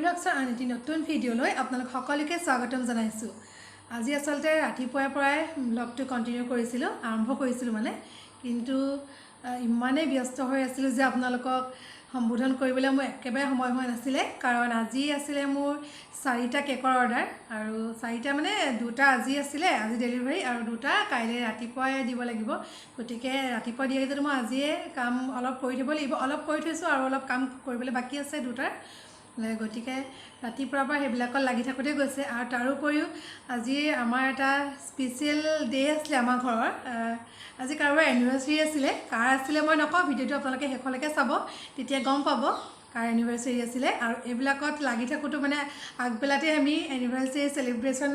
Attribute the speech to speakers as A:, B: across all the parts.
A: ব্লগছৰ আন এটি নতুন ভিডিঅ'লৈ আপোনালোক সকলোকে স্বাগতম জনাইছোঁ। আজি আসলতে ৰাতিপুৱাৰ পৰাই ব্লগটো কন্টিনিউ কৰিছিলোঁ, আৰম্ভ কৰিছিলোঁ মানে, কিন্তু ইমানে ব্যস্ত হৈ আছিলোঁ যে আপোনালোকক সম্বোধন কৰিবলৈ মোৰ একেবাৰে সময় হোৱা নাছিলে। কাৰণ আজি আছিলে মোৰ 4টা কেকৰ অৰ্ডাৰ, আৰু 4টা মানে 2টা আজি আছিলে, আজি ডেলিভাৰী, আৰু 2টা কাইলৈ ৰাতিপুৱাই দিব লাগিব। গতিকে ৰাতিপুৱা দিয়া যদি মই আজিয়ে কাম অলপ কৰি থ'ব লাগিব, অলপ কৰি থৈছোঁ আৰু অলপ কাম কৰিবলৈ বাকী আছে 2টাৰ। গতিকে ৰাতিপুৱাৰ পৰা সেইবিলাকত লাগি থাকোঁতে গৈছে। আৰু তাৰোপৰিও আজি আমাৰ এটা স্পেচিয়েল ডে আছিলে আমাৰ ঘৰৰ। আজি কাৰোবাৰ এনিভাৰ্চাৰী আছিলে। কাৰ আছিলে মই নকওঁ, ভিডিঅ'টো আপোনালোকে শেষলৈকে চাব, তেতিয়া গম পাব কাৰ এনিভাৰ্চাৰী আছিলে। আৰু এইবিলাকত লাগি থাকোঁতো মানে আগবেলাতে আমি এনিভাৰ্চাৰী চেলিব্ৰেশ্যন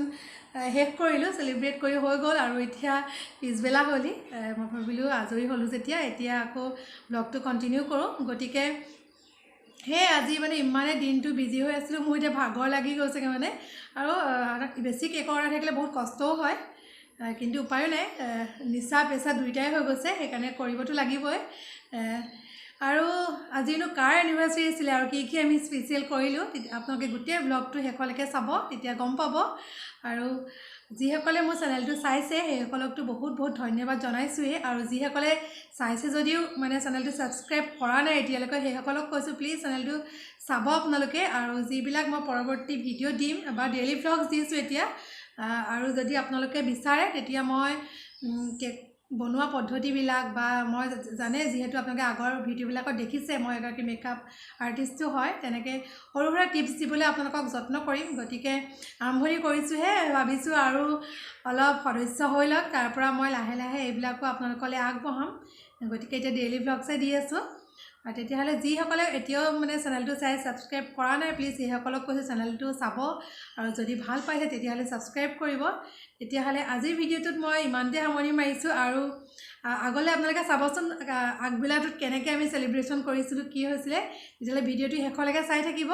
A: শেষ কৰিলোঁ, চেলিব্ৰেট কৰি হৈ গ'ল, আৰু এতিয়া পিছবেলা হ'লি। মই ভাবিলোঁ আজৰি হ'লোঁ যেতিয়া, এতিয়া আকৌ ব্লগটো কণ্টিনিউ কৰোঁ। গতিকে সেই আজি মানে ইমানে দিনটো বিজি হৈ আছিলোঁ, মোৰ এতিয়া ভাগৰ লাগি গৈছেগৈ মানে। আৰু বেছি কেকৰ অৰ্ডাৰ থাকিলে বহুত কষ্টও হয়, কিন্তু উপায়ো নাই, নিচা পেচা দুইটাই হৈ গৈছে, সেইকাৰণে কৰিবতো লাগিবই। আৰু আজিনো কাৰ এনিভাৰ্চাৰী আছিলে আৰু কি আমি স্পেচিয়েল কৰিলোঁ, আপোনালোকে গোটেই ব্লগটো শেষলৈকে চাব, তেতিয়া গম পাব। আৰু যিসকলে মোৰ চেনেলটো চাইছে সেইসকলকতো বহুত বহুত ধন্যবাদ জনাইছোঁৱেই, আৰু যিসকলে চাইছে যদিও মানে চেনেলটো ছাবস্ক্ৰাইব কৰা নাই এতিয়ালৈকে, সেইসকলক কৈছোঁ প্লিজ চেনেলটো চাব আপোনালোকে। আৰু যিবিলাক মই পৰৱৰ্তী ভিডিঅ' দিম বা ডেইলি ভ্লগছ দিছোঁ এতিয়া, আৰু যদি আপোনালোকে বিচাৰে তেতিয়া মই কেক বনোৱা পদ্ধতিবিলাক, বা মই জানে যিহেতু আপোনালোকে আগৰ ভিডিঅ'বিলাকত দেখিছে মই এগৰাকী মেকআপ আৰ্টিষ্টো হয়, তেনেকৈ সৰু সুৰা টিপছ দিবলৈ আপোনালোকক যত্ন কৰিম। গতিকে আৰম্ভণি কৰিছোঁহে, ভাবিছোঁ আৰু অলপ সদস্য হৈ লওক, তাৰপৰা মই লাহে লাহে এইবিলাকো আপোনালোকলৈ আগবঢ়াম। গতিকে এতিয়া ডেইলি ভ্লগছাই দি আছোঁ। আৰু তেতিয়াহ'লে যিসকলে এতিয়াও মানে চেনেলটো চাই ছাবস্ক্ৰাইব কৰা নাই, প্লিজ সেইসকলক কৈছোঁ চেনেলটো চাব, আৰু যদি ভাল পাইছে তেতিয়াহ'লে ছাবস্ক্ৰাইব কৰিব। তেতিয়াহ'লে আজিৰ ভিডিঅ'টোত মই ইমানতে সামৰণি মাৰিছোঁ। আৰু আগলৈ আপোনালোকে চাবচোন আগবেলাটোত কেনেকৈ আমি চেলিব্ৰেশ্যন কৰিছিলোঁ, কি হৈছিলে, তেতিয়াহ'লে ভিডিঅ'টো শেষলৈকে চাই থাকিব।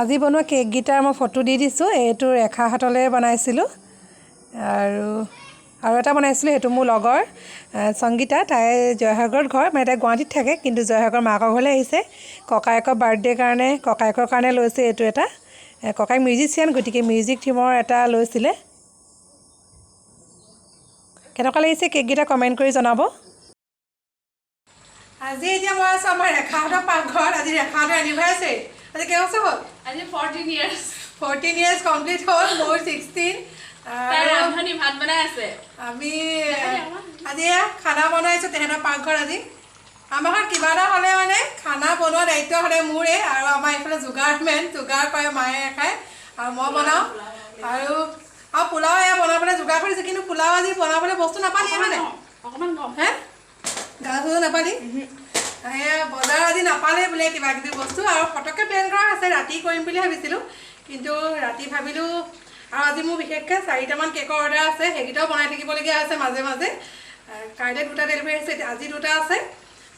A: আজি বনোৱা কেককেইটাৰ মই ফটো দি দিছোঁ। এইটো ৰেখাহাতলৈ বনাইছিলোঁ, আৰু এটা বনাইছিলোঁ, সেইটো মোৰ লগৰ সংগীতা, তাই জয়সাগৰত ঘৰ, মানে তাই গুৱাহাটীত থাকে, কিন্তু জয়সাগৰ মাকৰ ঘৰলৈ আহিছে ককায়েকৰ বাৰ্থডেৰ কাৰণে, ককায়েকৰ কাৰণে লৈছে এইটো এটা। ককায়েক মিউজিচিয়ান, গতিকে মিউজিক থিমৰ এটা লৈছিলে। কেনেকুৱা লাগিছে কেককেইটা কমেণ্ট কৰি জনাব। আজি এতিয়া মই আছোঁ আমাৰ ৰেখাহঁতৰ পাকঘৰত। আজি ৰেখাহঁতৰ এনিভাৰ্চাৰী। আজি কেইবছৰ হ'ল?
B: আজি 14 years
A: 14 years কমপ্লিট হ'ল, মোৰ 16।
B: ৰান্ধনি ভাত বনাই আছে।
A: আমি আজি খানা বনাইছোঁ তেহেঁতৰ পাকঘৰ। আজি আমাৰ ঘৰত কিবা এটা হ'লে মানে খানা বনোৱা দায়িত্ব সদায় মোৰে, আৰু আমাৰ এইফালে যোগাৰ কৰে মায়ে খায়, আৰু মই বনাওঁ। আৰু পোলাও এয়া বনাবলৈ যোগাৰ কৰিছোঁ, কিন্তু পোলাও আজি বনাবলৈ বস্তু নাপালি মানে
B: অকণমান কম
A: হে গা চুজো নাপালি। বজাৰ আজি নাপালে বোলে কিবা কিবি বস্তু, আৰু পটককৈ প্লেন কৰা আছে, ৰাতি কৰিম বুলি ভাবিছিলোঁ, কিন্তু ৰাতি ভাবিলোঁ। আৰু আজি মোৰ বিশেষকৈ 4টামান কেকৰ অৰ্ডাৰ আছে, সেইকেইটাও বনাই থাকিবলগীয়া আছে মাজে মাজে। কাইলৈ 2টা ডেলিভাৰী আছে, আজি 2টা আছে,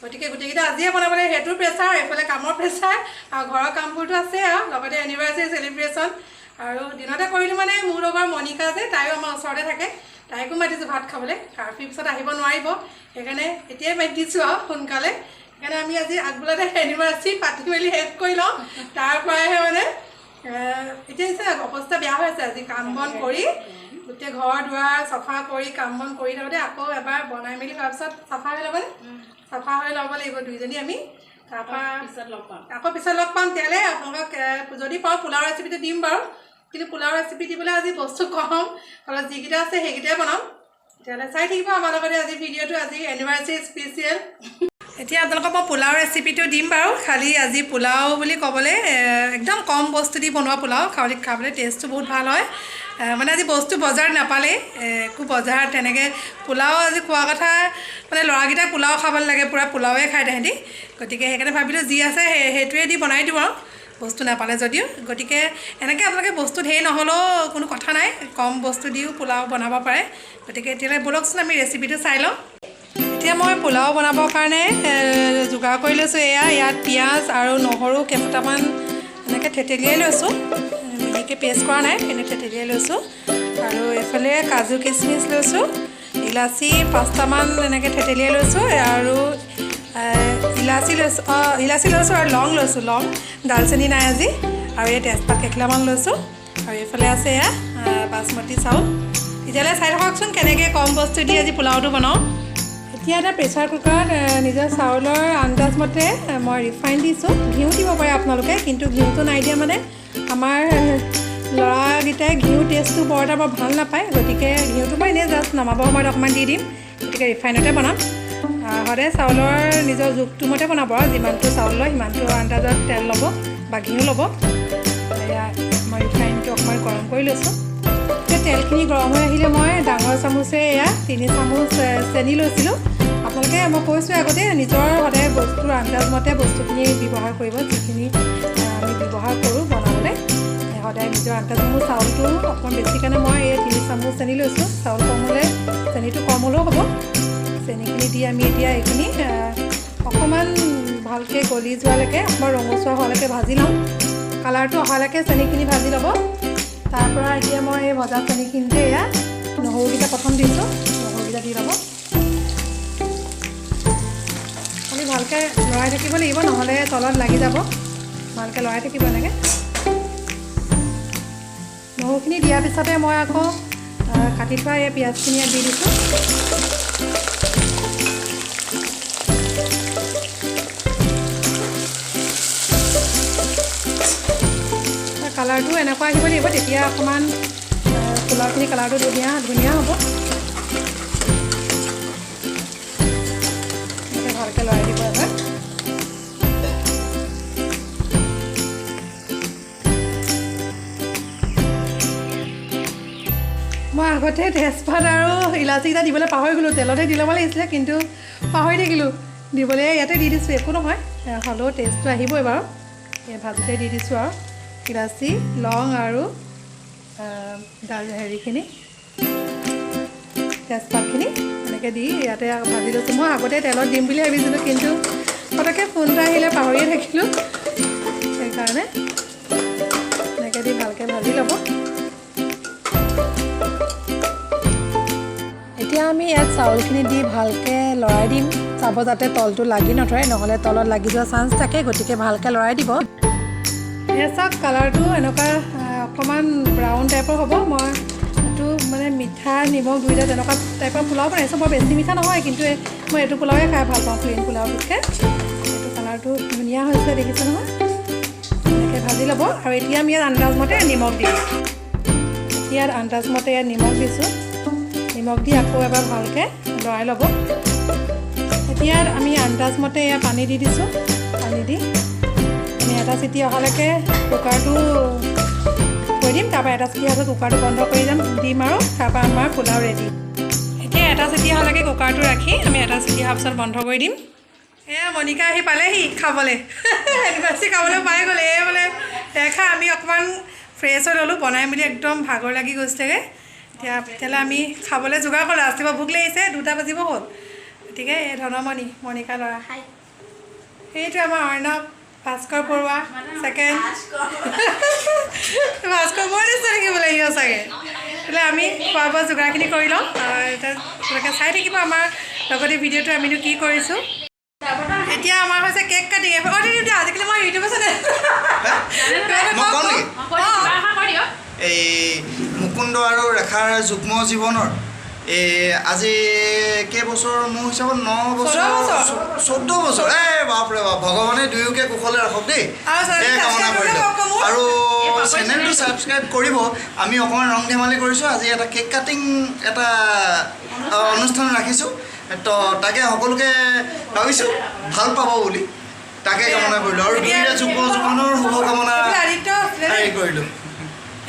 A: গতিকে গোটেইকেইটা আজিয়ে বনাবলৈ, সেইটোৰ প্ৰেছাৰ, এইফালে কামৰ প্ৰেছাৰ, আৰু ঘৰৰ কামবোৰতো আছে, আৰু লগতে এনিভাৰ্চাৰী চেলিব্ৰেশ্যন। আৰু দিনতে কৰিলোঁ মানে মোৰ লগৰ মণিকা যে, তাইও আমাৰ ওচৰতে থাকে, তাইকো মাতিছোঁ ভাত খাবলৈ। কাৰ্ফিৰ পিছত আহিব নোৱাৰিব, সেইকাৰণে এতিয়াই মাতি দিছোঁ আৰু সোনকালে। সেইকাৰণে আমি আজি আগবেলাতে এনিভাৰ্চাৰী পাতি মেলি শেষ কৰি লওঁ, তাৰপৰাহে মানে এতিয়া হৈছে অৱস্থা বেয়া হৈ আছে। আজি কাম বন কৰি গোটেই ঘৰ দুৱাৰ চফা কৰি কাম বন কৰি থাকোঁতে আকৌ এবাৰ বনাই মেলি হোৱাৰ পিছত চাফা হৈ ল'বনে, চাফা হৈ ল'ব লাগিব দুইজনী আমি। তাৰপৰা আকৌ পিছত লগ পাম। তেতিয়াহ'লে আপোনালোকক যদি পাওঁ পোলাও ৰেচিপিটো দিম বাৰু, কিন্তু পোলাও ৰেচিপি দিবলৈ আজি বস্তু কম, অলপ যিকেইটা আছে সেইকেইটাই বনাম। তেতিয়াহ'লে চাই থাকিব আমাৰ লগতে আজি ভিডিঅ'টো, আজি এনিভাৰ্চাৰী স্পেচিয়েল। এতিয়া আপোনালোকক মই পোলাও ৰেচিপিটো দিম বাৰু, খালি আজি পোলাও বুলি ক'বলৈ একদম কম বস্তু দি বনোৱা পোলাও, খাবলৈ টেষ্টটো বহুত ভাল হয়। মানে আজি বস্তু বজাৰত নাপালেই, একো বজাৰত তেনেকৈ পোলাও আজি খোৱা কথা, মানে ল'ৰাকেইটাই পোলাও খাবলৈ লাগে, পূৰা পোলাওৱে খায় তাহাঁতি, গতিকে সেইকাৰণে ভাবিলোঁ যি আছে সেইটোৱে দি বনাই দিওঁ আৰু, বস্তু নাপালে যদিও। গতিকে এনেকৈ আপোনালোকে বস্তু ধেৰ নহ'লেও কোনো কথা নাই, কম বস্তু দিও পোলাও বনাব পাৰে। গতিকে এতিয়ালৈ ব'লকচোন আমি ৰেচিপিটো চাই লওঁ। এতিয়া মই পোলাও বনাবৰ কাৰণে যোগাৰ কৰি লৈছোঁ। ইয়াত পিঁয়াজ আৰু নহৰু কেইফুটামান এনেকৈ থেতেলিয়াই লৈছোঁ, মিহিকৈ পেষ্ট কৰা নাই, এনেকৈ থেতেলিয়াই লৈছোঁ। আৰু এইফালে কাজু কিচমিচ লৈছোঁ, ইলাচি 5টামান এনেকৈ থেতেলিয়াই লৈছোঁ, আৰু ইলাচি লৈছোঁ ইলাচি লৈছোঁ আৰু লং লৈছোঁ লং দালচেনি নাই আজি আৰু এই তেজপাত কেইখিলামান লৈছোঁ আৰু এইফালে আছে এয়া বাচমতি চাউল তেতিয়াহ'লে চাই থাককচোন কেনেকৈ কম বস্তু দি আজি পোলাওটো বনাওঁ এতিয়া এটা প্ৰেছাৰ কুকাৰত নিজৰ চাউলৰ আন্দাজমতে মই ৰিফাইন দিছোঁ ঘিউ দিব পাৰে আপোনালোকে কিন্তু ঘিউটো নাই দিয়া মানে আমাৰ ল'ৰাকেইটাই ঘিউ টেষ্টটো বৰ এটা বৰ ভাল নাপায় গতিকে ঘিউটো মই এনেই জাষ্ট নমাবৰ সময়ত অকণমান দি দিম গতিকে ৰিফাইনতে বনাম সদায় চাউলৰ নিজৰ জোখটো মতে বনাব আৰু যিমানটো চাউল লয় সিমানটো আন্দাজত তেল ল'ব বা ঘিউ ল'ব এয়া মই ৰিফাইনটো অকণমান গৰম কৰি লৈছোঁ এতিয়া তেলখিনি গৰম হৈ আহিলে মই ডাঙৰ চামুচে এয়া 3 চামুচ চেনি লৈছিলোঁ আপোনালোকে মই কৈছোঁ আগতে নিজৰ সদায় বস্তুৰ আন্দাজমতে বস্তুখিনি ব্যৱহাৰ কৰিব যিখিনি আমি ব্যৱহাৰ কৰোঁ বনাবলৈ সদায় নিজৰ আন্দাজ মোৰ চাউলটো অকণমান বেছি কাৰণে মই এই 3 চামুচ চেনি লৈছোঁ চাউল কম হ'লে চেনিটো কম হ'লেও হ'ব চেনিখিনি দি আমি এতিয়া এইখিনি অকণমান ভালকৈ গলি যোৱালৈকে অকণমান ৰঙচুৱা হোৱালৈকে ভাজি ল'ম কালাৰটো অহালৈকে চেনিখিনি ভাজি ল'ব তাৰপৰা এতিয়া মই এই ভজা চেনিখিনিতে এয়া নহৰুকেইটা প্ৰথম দিছোঁ নহৰুকেইটা দি ল'ব আমি ভালকৈ লৰাই থাকিব লাগিব নহ'লে তলত লাগি যাব ভালকৈ লৰাই থাকিব এনেকৈ নহৰুখিনি দিয়াৰ পিছতে মই আকৌ কাটি থোৱা এই পিঁয়াজখিনি দি দিছোঁ কালাৰটো এনেকুৱা আহিব লাগিব তেতিয়া অকণমান পোলাওখিনি কালাৰটো ধুনীয়া হ'ব ভালকৈ লৰাই দিব এবাৰ মই আগতে তেজপাত আৰু ইলাচিকেইটা দিবলৈ পাহৰি গ'লোঁ তেলতে দি ল'ব লাগিছিলে কিন্তু পাহৰি থাকিলোঁ দিবলৈ ইয়াতে দি দিছোঁ একো নহয় হ'লেও টেষ্টটো আহিবই বাৰু এই ভাজতে দি দিছোঁ আৰু ইলাচি লং আৰু হেৰিখিনি তেজপাতখিনি এনেকৈ দি ইয়াতে ভাজি লৈছোঁ মই আগতে তেলত দিম বুলি ভাবিছিলোঁ কিন্তু পটককৈ ফোন এটা আহিলে পাহৰিয়ে থাকিলোঁ সেইকাৰণে এনেকৈ দি ভালকৈ ভাজি ল'ব এতিয়া আমি ইয়াত চাউলখিনি দি ভালকৈ লৰাই দিম চাব যাতে তলটো লাগি নধৰে নহ'লে তলত লাগি যোৱা চান্স থাকে গতিকে ভালকৈ লৰাই দিব এয়া চাওক কালাৰটো এনেকুৱা অকণমান ব্ৰাউন টাইপৰ হ'ব মই এইটো মানে মিঠা নিমখ দুইটা তেনেকুৱা টাইপৰ পোলাও বনাইছোঁ বৰ বেছি মিঠা নহয় কিন্তু মই এইটো পোলাওৱে খাই ভাল পাওঁ প্লেইন পোলাওটোতকৈ এইটো কালাৰটো ধুনীয়া হৈছে দেখিছে নহয় এনেকৈ ভাজি ল'ব আৰু এতিয়া আমি ইয়াত আন্দাজমতে নিমখ দিম ইয়াত আন্দাজমতে ইয়াত নিমখ দিছোঁ নিমখ দি আকৌ এবাৰ ভালকৈ লৰাই ল'ব এতিয়া আমি আন্দাজমতে এয়া পানী দি দিছোঁ পানী দি আমি এটা চিটি অহালৈকে কুকাৰটো থৈ দিম তাৰপৰা এটা চিটি অহাৰ কুকাৰটো বন্ধ কৰি দিম আৰু তাৰপৰা আমাৰ পোলাও ৰেডি এতিয়া এটা চিটি অহালৈকে কুকাৰটো ৰাখি আমি এটা চিটি অহাৰ পিছত বন্ধ কৰি দিম এয়া মণিকা আহি পালেহি খাবলৈ এডভান্সি খাবলৈ পাই গ'লে এই বোলে দেখা আমি অকণমান ফ্ৰেছ হৈ ল'লোঁ বনাই মেলি একদম ভাগৰ লাগি গৈছেগৈ এতিয়া তেতিয়াহ'লে আমি খাবলৈ যোগাৰ কৰোঁ ৰাতিপুৱা ভোক লাগিছে 2টা বাজিব হ'ল গতিকে এই ধনমণি মণিকা ল'ৰা সেইটোৱে আমাৰ অৰ্ণৱ ভাস্কৰ বৰুৱা ছেকেণ্ড ভাস্কৰ বৰ নিশ্চয় থাকিবলৈ আহিব চাগে তেতিয়াহ'লে আমি খোৱা বোৱা যোগাৰখিনি কৰি লওঁ এতিয়া তেওঁলোকে চাই থাকিব আমাৰ লগতে ভিডিঅ'টো আমিনো কি কৰিছোঁ এতিয়া আমাৰ হৈছে কেক কাটিং আজিকালি মই ইউটিউবৰ চেনেল
C: এই মুকুন্দ আৰু ৰেখাৰ যুগ্ম জীৱনৰ আজি কেইবছৰ মোৰ হিচাপত 9 বছৰ 14 বছৰ বাপৰে বাপ ভগৱানে দুয়োকে কুশলে ৰাখক দেই কামনা কৰিলোঁ আৰু চেনেলটো ছাবস্ক্ৰাইব কৰিব আমি অকণমান ৰং ধেমালি কৰিছোঁ আজি এটা কেক কাটিং এটা অনুষ্ঠান ৰাখিছোঁ তো তাকে সকলোকে ভাবিছোঁ ভাল পাব বুলি তাকে কামনা কৰিলোঁ আৰু দুয়োটা যুগ্ম জীৱনৰ শুভকামনা হেৰি কৰিলোঁ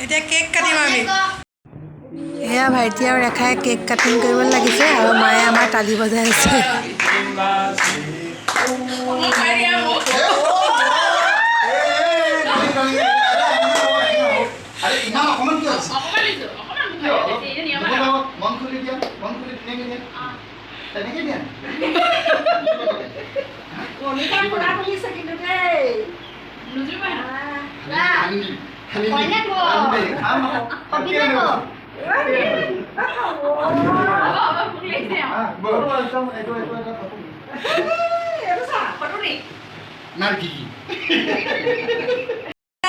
A: এতিয়া কেক কাটিম আমি এয়া ভাইটি আৰু ৰেখাই কেক কাটিং কৰিব লাগিছে আৰু মায়ে আমাৰ তালি বজাই আছে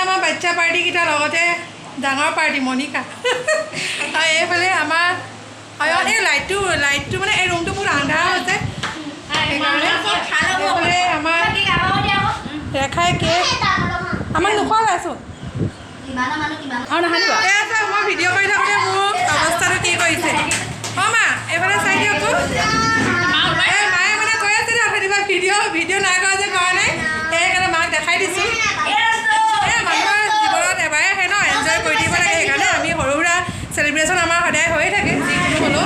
A: আমাৰ বাচ্চা পাৰ্টিকেইটাৰ লগতে ডাঙৰ পাৰ্টি মনিকা আৰু এইফালে আমাৰ এই লাইটটো মানে এই ৰুমটো বহুত আন্ধাৰ হৈছে সেইকাৰণে এইফালে আমাৰ ৰেখাই কেক আমাক নোখোৱালাচোন মই ভিডিঅ' কৰি থাকোঁতে মোৰ অৱস্থাটো কি কৰিছে অঁ মা এইফালে চাই দিয়কচোন এই মায়ে মানে কৈ আছিলে অথনিবা ভিডিঅ' নাই কৰা যে কৰা নাই সেইকাৰণে মাক দেখাই দিছোঁ এই মানুহৰ জীৱনত এবাৰে আহে ন এনজয় কৰি দিব লাগে সেইকাৰণে আমি সৰু সুৰা চেলিব্ৰেশ্যন আমাৰ সদায় হৈয়ে থাকে যিকোনো হ'লেও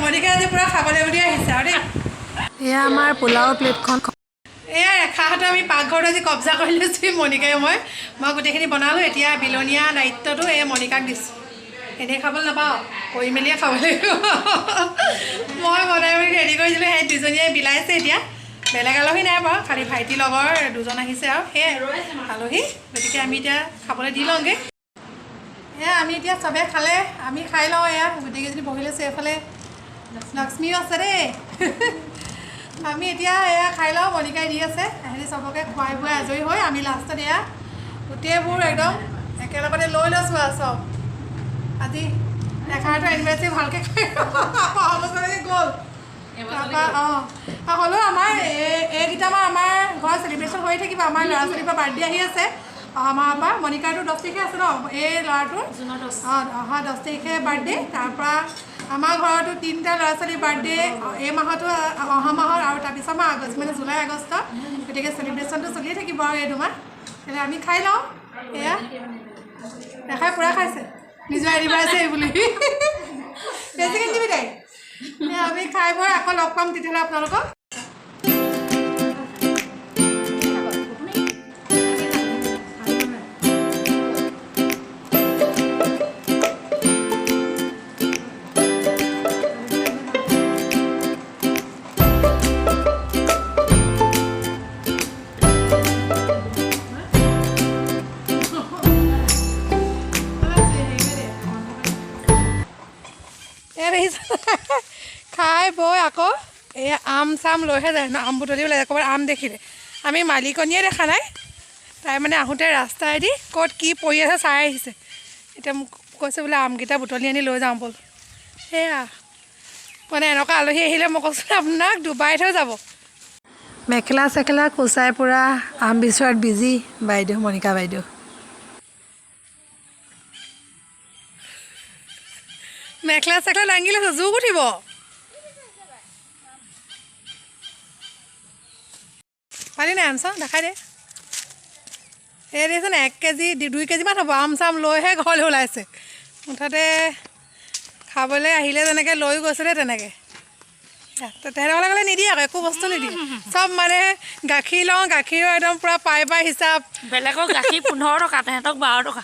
A: মনিকা আজি পূৰা খাবলৈ বুলি আহিছে আৰু দেই এয়া আমাৰ পোলাওৰ প্লেটখন এয়া ৰেখাহঁতে আমি পাকঘৰত আজি কব্জা কৰি লৈছোঁ মনিকাই মই গোটেইখিনি বনালোঁ এতিয়া বিলনীয়া দায়িত্বটো এই মনিকাক দিছোঁ এনেই খাবলৈ নাপাওঁ কৰি মেলিয়ে খাব লাগিব মই বনাই মেলি ৰেডি কৰি দিলোঁ সেই দুজনীয়ে বিলাইছে এতিয়া বেলেগ আলহী নাই বাৰু খালি ভাইটিৰ লগৰ দুজন আহিছে আৰু সেয়াই আলহী গতিকে আমি এতিয়া খাবলৈ দি লওঁগৈ এয়া আমি এতিয়া চবেই খালে আমি খাই লওঁ এয়া গোটেইকেইজনী বহি লৈছোঁ এইফালে লক্ষ্মীও আছে দেই আমি এতিয়া এয়া খাই লওঁ মনিকাই দি আছে সিহঁতি চবকে খুৱাই বুৱাই আজৰি হৈ আমি লাষ্টত এয়া গোটেইবোৰ একদম একেলগতে লৈ লৈছোঁ আৰু চব আজি ৰেখাৰটো এনিভাৰ্চাৰী ভালকৈ খাই গ'ল তাৰপৰা হ'লেও আমাৰ এইকেইটামান আমাৰ ঘৰত চেলিব্ৰেশ্যন হৈ থাকিব আমাৰ ল'ৰা ছোৱালীৰ পৰা বাৰ্থডে আহি আছে অহা মাহৰ পৰা মনিকাৰটো 10 তাৰিখে আছে ন এই ল'ৰাটোৰ অহা 10 তাৰিখে বাৰ্থডে তাৰপৰা আমাৰ ঘৰতো 3টা ল'ৰা ছোৱালীৰ বাৰ্থডে এই মাহতো অহা মাহৰ আৰু তাৰপিছত আমাৰ আগষ্ট মানে জুলাই আগষ্ট গতিকে চেলিব্ৰেশ্যনটো চলিয়ে থাকিব আৰু এই দুমাহ তেতিয়া আমি খাই লওঁ এয়া ৰেখাই পূৰা খাইছে নিজৰ এনিভাৰ্চাৰী বুলি বেছিকৈ দিবি তাই আমি খাই বৈ আকৌ লগ পাম তেতিয়াহ'লে আপোনালোকক খাই বৈ আকৌ এই আম চাম লৈহে যায় ন আম বুটলিবলৈ ক'ৰবাত আম দেখিলে আমি মালিকনীয়ে দেখা নাই তাই মানে আহোঁতে ৰাস্তাইদি ক'ত কি পৰি আছে চাই আহিছে এতিয়া মোক কৈছে বোলে আমকেইটা বুটলি আনি লৈ যাওঁ ব'ল সেয়া মানে এনেকুৱা আলহী আহিলে মই কৈছোঁ আপোনাক ডুবাই থৈ যাব মেখেলা চেখেলা কোচাই পূৰা আম বিচৰাত বিজি বাইদেউ মনিকা বাইদেউ মেখেলা চেখেলা দাঙি লৈছোঁ জোক উঠিব পালি নাই আম চাম দেখাই দে এই দেচোন 1 কেজি 2 কেজিমান হ'ব আম চাম লৈহে ঘৰলৈ ওলাইছে মুঠতে খাবলৈ আহিলে যেনেকৈ লৈ গৈছিলে তেনেকৈ তেহেঁতসকলে ক'লে নিদিয়ে আকৌ একো বস্তু নিদিয়ে চব মানে গাখীৰ লওঁ গাখীৰো একদম পূৰা পাই হিচাপ
B: বেলেগৰ গাখীৰ 15 টকা তেহেঁতক 12 টকা